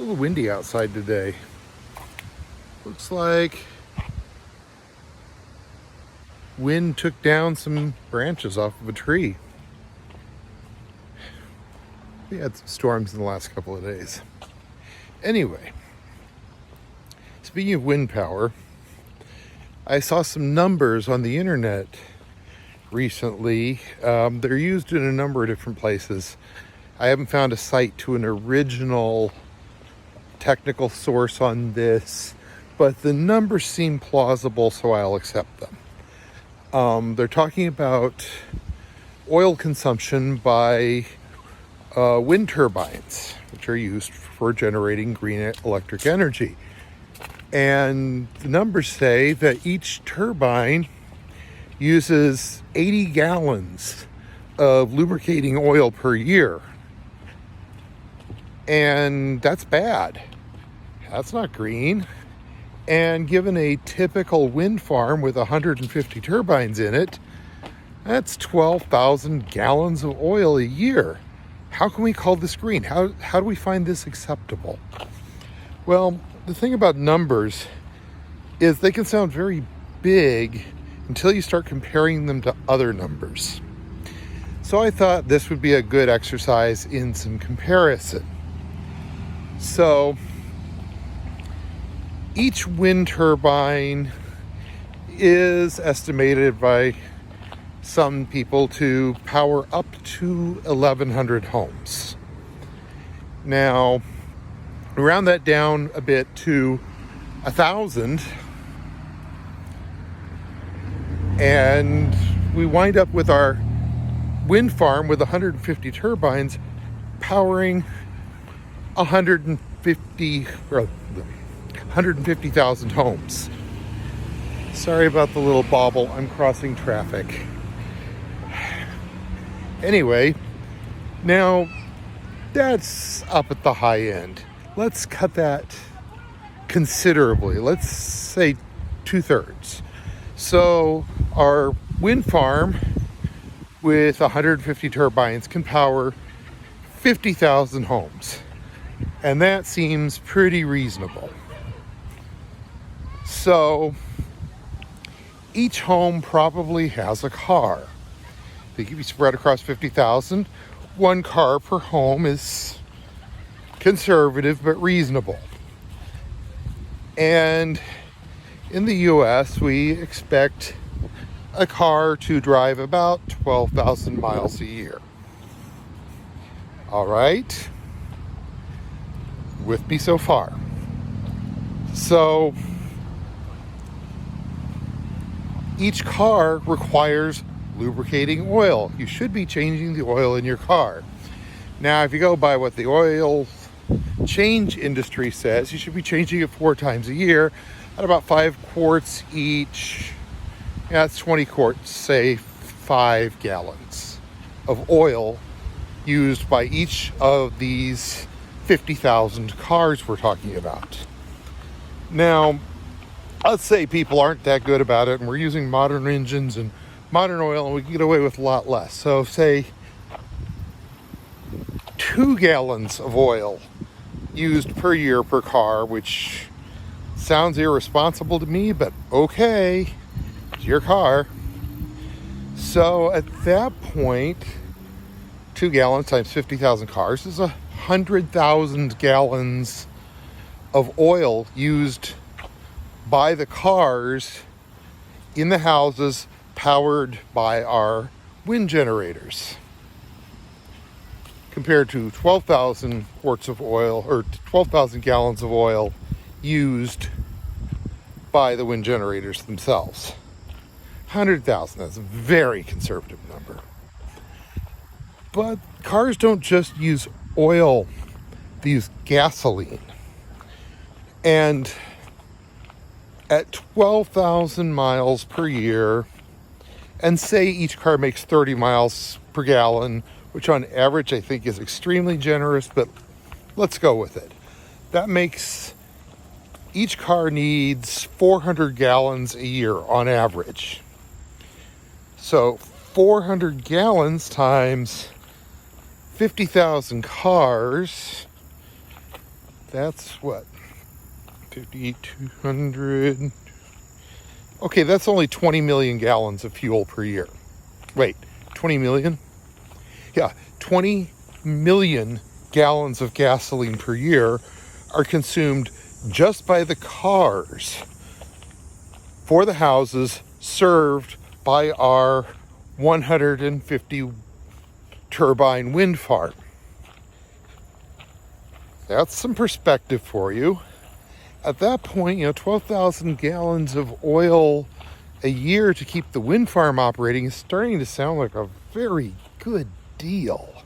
A little windy outside today. Looks like wind took down some branches off of a tree. We had some storms in the last couple of days. Anyway, speaking of wind power, I saw some numbers on the internet recently. They're used in a number of different places. I haven't found a site to an original technical source on this, but the numbers seem plausible, so I'll accept them. They're talking about oil consumption by wind turbines, which are used for generating green electric energy. And the numbers say that each turbine uses 80 gallons of lubricating oil per year. And that's bad. That's not green. And given a typical wind farm with 150 turbines in it, that's 12,000 gallons of oil a year. How can we call this green? How do we find this acceptable? Well, the thing about numbers is they can sound very big until you start comparing them to other numbers. So I thought this would be a good exercise in some comparison. So each wind turbine is estimated by some people to power up to 1,100 homes. Now, round that down a bit to 1,000, and we wind up with our wind farm with 150 turbines powering 150,000 homes. Sorry about the little bobble. I'm crossing traffic. Anyway, now that's up at the high end. Let's cut that considerably. Let's say 2/3. So our wind farm with 150 turbines can power 50,000 homes. And that seems pretty reasonable. So each home probably has a car. They can be spread across 50,000. One car per home is conservative but reasonable. And in the US, we expect a car to drive about 12,000 miles a year. All right? With me so far. So each car requires lubricating oil. You should be changing the oil in your car. Now, if you go by what the oil change industry says, you should be changing it 4 times a year at about 5 quarts each. Yeah, that's 20 quarts, say 5 gallons of oil used by each of these 50,000 cars we're talking about. Now, let's say people aren't that good about it and we're using modern engines and modern oil and we can get away with a lot less. So say 2 gallons of oil used per year per car, which sounds irresponsible to me, but okay, it's your car. So at that point, 2 gallons times 50,000 cars is 100,000 gallons of oil used by the cars in the houses powered by our wind generators, compared to 12,000 quarts of oil or 12,000 gallons of oil used by the wind generators themselves. 100,000, that's a very conservative number. But cars don't just use oil, they use gasoline. And at 12,000 miles per year, and say each car makes 30 miles per gallon, which on average I think is extremely generous, but let's go with it. That makes each car needs 400 gallons a year on average. So 400 gallons times 50,000 cars, That's what? 5,200. Okay, that's only 20 million gallons of fuel per year. Wait, 20 million? Yeah, 20 million gallons of gasoline per year are consumed just by the cars for the houses served by our 150 turbine wind farm. That's some perspective for you. At that point, 12,000 gallons of oil a year to keep the wind farm operating is starting to sound like a very good deal.